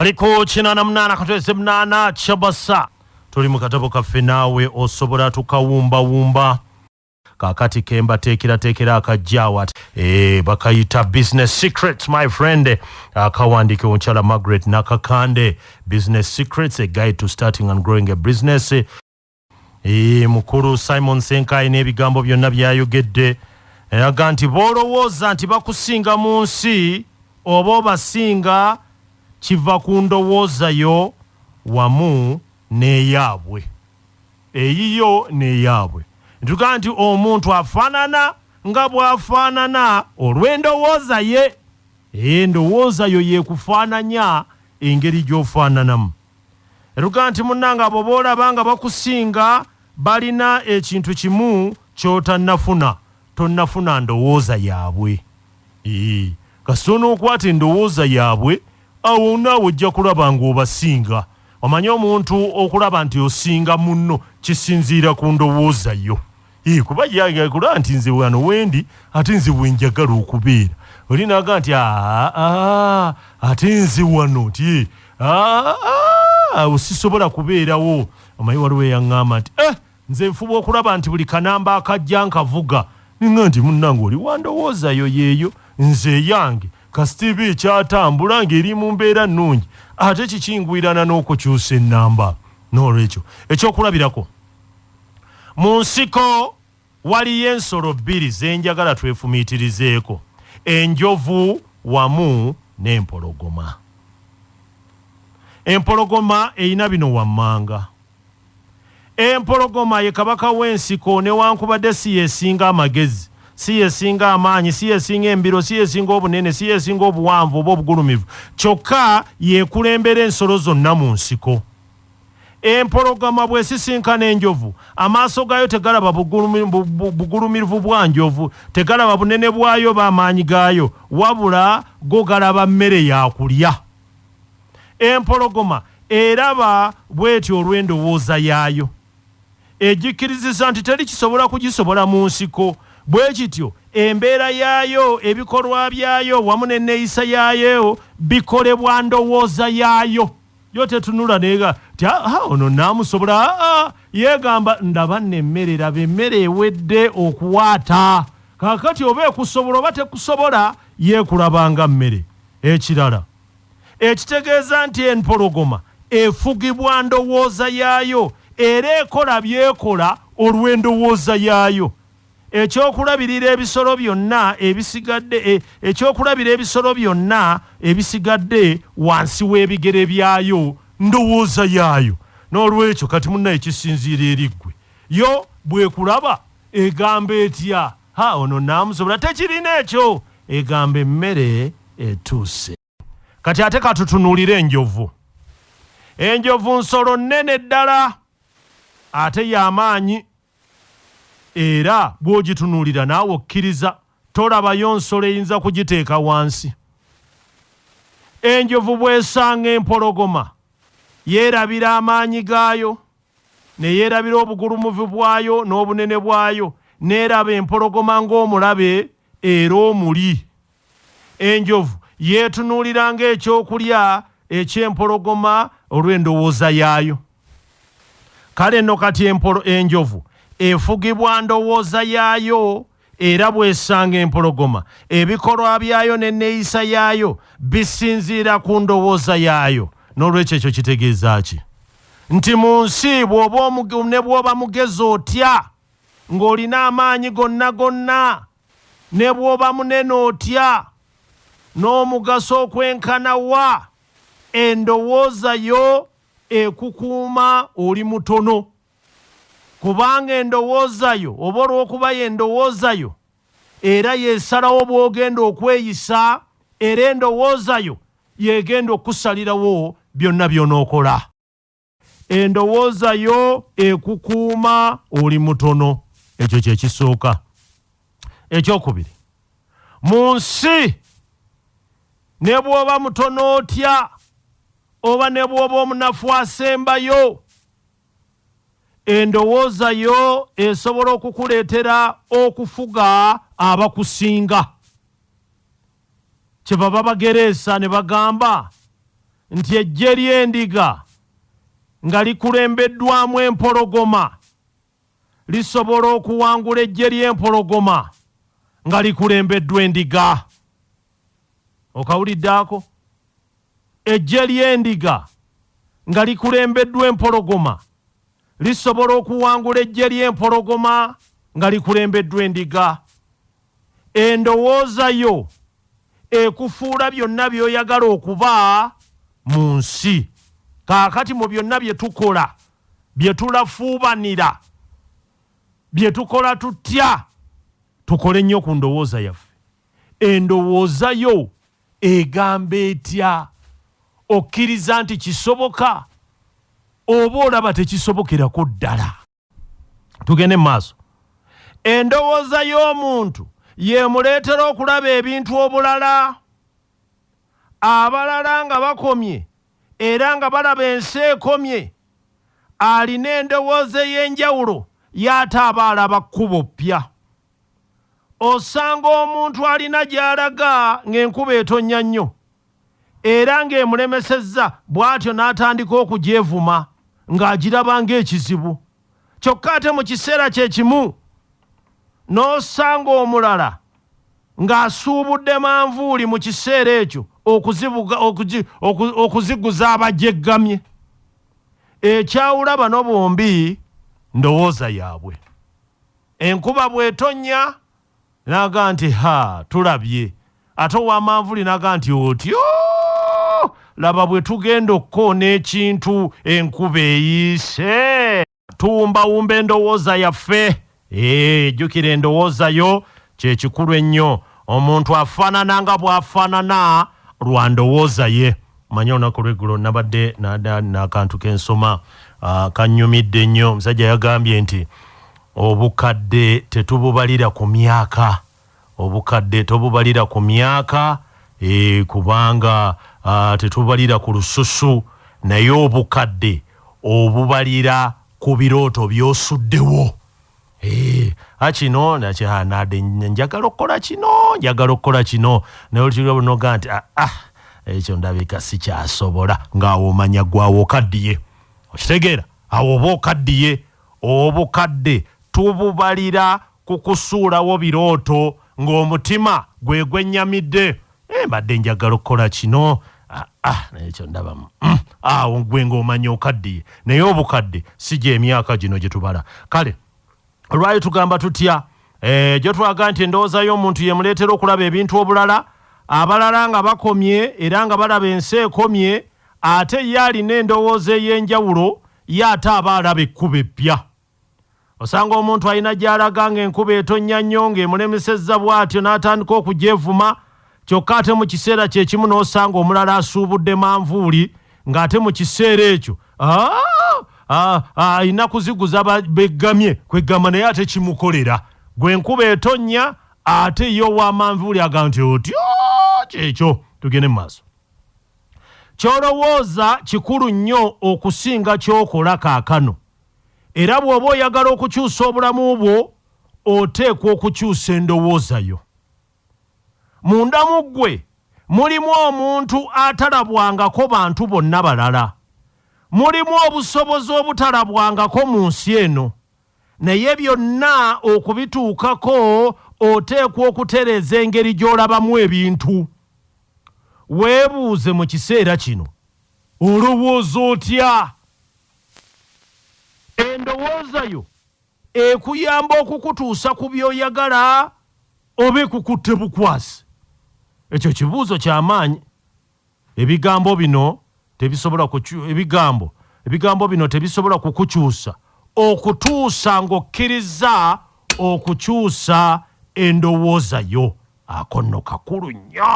Aliko china na mnana katweze mnana chabasa. Tuli mukatabo kaffe Naawe Osobola tukawumba wumba. Kakati kemba tekera akajawa. Bakayita business secrets, my friend. Akawandike onchala Margaret Nakakande. Business secrets, a guide to starting and growing a business. Mukuru Simon Ssenkaayi n'ebigambo byonna byayogedde. Aganti bolowooza nti bakusinga mu nsi oba obasinga kiva ku ndowooza yo wamu n'eyaabwe. Eyiyo n'eyaabwe. Ntuga nti omuntu afaanana nga bw'afaanana olw'endowooza ye. Endowooza yo yeekufaananya engeri gy'ofaananamu. Ntuga nti munnanga abo boolaba nga bakusinga balina ekintu kimu ky'otannafuna. Tonnafuna ndowooza yaabwe. Kasooka okwata endowooza yaabwe awo naawe ojja kulaba ng'obasinga. Omanyi omuntu okulaba nti osinga munno kisinziira ku ndowooza yo. Kuba yagala nti nze wano wendi ate nze wenjagala okubeera. Oli naga nti ate nze wano ti sisobola kubeerawo. Omanyi waliwo eyaŋŋamba nti nze nfuba okulaba nti buli kanamba akajja nkavuga. Ninga nti munnange oli wandowooza yo yeeyo nze yange kasitivi ekyatambula ng'eri mu mbeera nnungi ate kikingwirana n'okukyusa ennamba. N'olwekyo ekyokulabirako mu nsiko waliyo ensolo bbiri ze njagala twefumiitirizeeko: enjovu wamu n'empologoma. Empologoma eyina bino wammanga. Empologoma ye kabaka w'ensiko newankubadde si yesinga amagezi, si yesinga amaanyi, si yesinga embiro, si yesinga obunene, si yesinga obuwanvu oba obugulumivu, kyokka yeekulembera ensolo zonna mu nsiko. Empologoma bw'esisinkana enjovu, amaaso gaayo tegalaba bugulumivu bwa njovu, tegalaba bunene bwayo b'amaanyi gaayo, wabula go galaba mmere yakulya. Empologoma eraba bw'etyo olw'endowooza yaayo, egikkiriza nti teri kisobola kugisobola mu nsiko. Bwe kityo embeera yaayo, ebikolwa byayo wamu n'enneeyisa yaayo bikolebwa ndowooza yaayo. Yo tetunula neega ti ono naamusobola. Yeegamba ndaba n'emmere, raba emmere ewedde okuwaata. Kaakati oba ekusobola oba tekusobola yeekulabanga mmere. Ekirala ekitegeeza nti empologoma efugibwa ndowooza yaayo era ekola byekola olw'endowooza yaayo. Ekyokulabirira ebisolo byonna ebisigadde wansi w'ebigere byayo ndowooza yaayo. N'olwekyo kati munna ekisinziira eriggwe yo bwekulaba egamba etya? Ono naamusobola. Tekirina ekyo, egamba emmere etuuse. Kati ate katutunuulire enjovu. Enjovu nsolo nnene ddala ate y'amaanyi, era bw'ogitunuulira naawe okkiriza tolabayo nsolo eyinza kugiteeka wansi. Enjovu bw'esanga empologoma yeerabira amaanyi gaayo, ne yeerabira obugulumivu bwayo n'obunene bwayo, neeraba empologoma ng'omulabe era omuli. Enjovu yeetunuulira ng'ekyokulya eky'empologoma olw'endowooza yaayo. Kale nno kati enjovu efugibwa ndowooza yaayo, era bw'esanga empologoma ebikolwa byayo n'enneeyisa yaayo bisinziira ku ndowooza yaayo. N'olwekyo ekyo kitegeeza ki? Nti mu nsi ne bw'oba mugezi otya ng'olina amaanyi gonna, ne bw'oba munene otya n'omugaso okwenkana wa, endowooza yo ekukuuma oli mutono. Kubanga endowooza yo oba olw'okuba y'endowooza yo era yeesalawo bw'ogenda okweyisa, era endowooza yo yeegenda okusalirawo byonna by'onookola. Endowooza yo ekukuuma oli mutono. Ekyo kye kisooka. Ekyokubiri, mu nsi ne bw'oba mutono otya oba ne bw'oba omunafu asembayo, endowooza yo esobola okukuleetera okufuga abakusinga. Kyeva Babagereesa ne bagamba nti eggye ly'endiga nga likulembeddwamu empologoma lisobola okuwangula eggye ly'empologoma nga likulembeddwa endiga. Okawuliddaako? Eggye ly'endiga nga likulembeddwa empologoma lisobola okuwangula eggye ly'empologoma nga likulembeddwa endiga. Endowooza yo ekufuula byonna by'oyagala okuba mu nsi. Kaakati mu byonna bye tukola, bye tulafuubanira, bye tukola tutya, tukole nnyo ku ndowooza yaffe. Endowooza yo egamba etya? Okkiriza nti kisoboka oba olaba tekisobokerako ddala? Tugende mu maaso. Endowooza y'omuntu yeemuleetera okulaba ebintu obulala. Abalala nga bakomye era nga balaba ensi ekomye, alina endowooza ey'enjawulo y'ate aba alaba kkubo ppya. Osanga omuntu alina gy'alaga ng'enkuba etonnya nnyo era ng'emulemesezza, bw'atyo n'atandika okugyevuma ng'agiraba ng'ekizibu. Kyokka ate mu kiseera kye kimu n'osanga omulala ng'asuubudde manvuuli mu kiseera ekyo okuziguza abajeggamye. Ekyawula bano bombi ndowooza yaabwe. Enkuba bw'etonnya n'aga nti tulabye, ate owa manvuuli n'aga nti otyo laba bwe tugenda okkoona ekintu enkuba eyiise. Tuwumbawumba endowooza yaffe. Jjukira endowooza yo kye kikulu ennyo. Omuntu afaanana nga bw'afaanana lwa ndowooza ye. Manya olunaku lw'eggulo nabadde n'akantu kensoma kannyumidde nnyo. Omusajja yagambye nti obukadde tetububalira ku myaka. Obukadde tobubalira ku myaka kubanga tetubalira ku lususu, naye obukadde obubalira ku birooto by'osuddewo. Kino nade njagala okukola kino naye olukiro bunoga nti ekyo ndabika sikyasobola, ng'awo omanya gwawo okaddiye. Okitegeera? Awo oba okaddiye. Obukadde tububalira ku kusuulawo birooto ng'omutima gwe gwennyamidde. Mbadde njagala okukola kino, ekyo ndabamu. Awo gwe ng'omanya okaddiye. Naye obukadde si gy'emyaka gino gye tubala. Kale olwali tugamba tutya? Gyo twaga nti endowooza y'omuntu yemuleetera okulaba ebintu obulala. Abalala nga bakomye era nga balaba ensi ekomye, ate ye alina endowooza ey'enjawulo, ye ate aba alaba ekkuba eppya. Osanga omuntu alina gy'alaga ng'enkuba etonnya nnyo ng'emulemesezza bw'atyo n'atandika okugyevuma, kyokka ate mu kiseera kye kimu n'osanga omulala asuubudde manvuuli ng'ate mu kiseera ekyo alina kuziguza beggamye, kweggamba naye ate kimukolera. Gwe enkuba etonnya ate ye owa manvuuli agamba nti otyo kyekyo. Tugende mu maaso. Ky'olowooza kikulu nnyo okusinga ky'okola kaakano. Era bw'oba oyagala okukyusa obulamu bwo, oteekwa okukyusa endowooza yo. Munda mu ggwe mulimu omuntu atalabwangako bantu bonna balala. Mulimu obusobozi obutalabwangako mu nsi eno. Naye byonna okubituukako oteekwa okutereeza engeri gy'olabamu ebintu. Weebuuze mu kiseera kino, olowooza otya? Endowooza yo ekuyamba okukutuusa ku by'oyagala oba ekukutte bukwasi? Ekyo kibuuzo ky'amaanyi. Ebigambo bino tebisobola kukukyusa okutuusa ng'okkiriza okukyusa endowooza yo. Ako nno kakulu nnyo.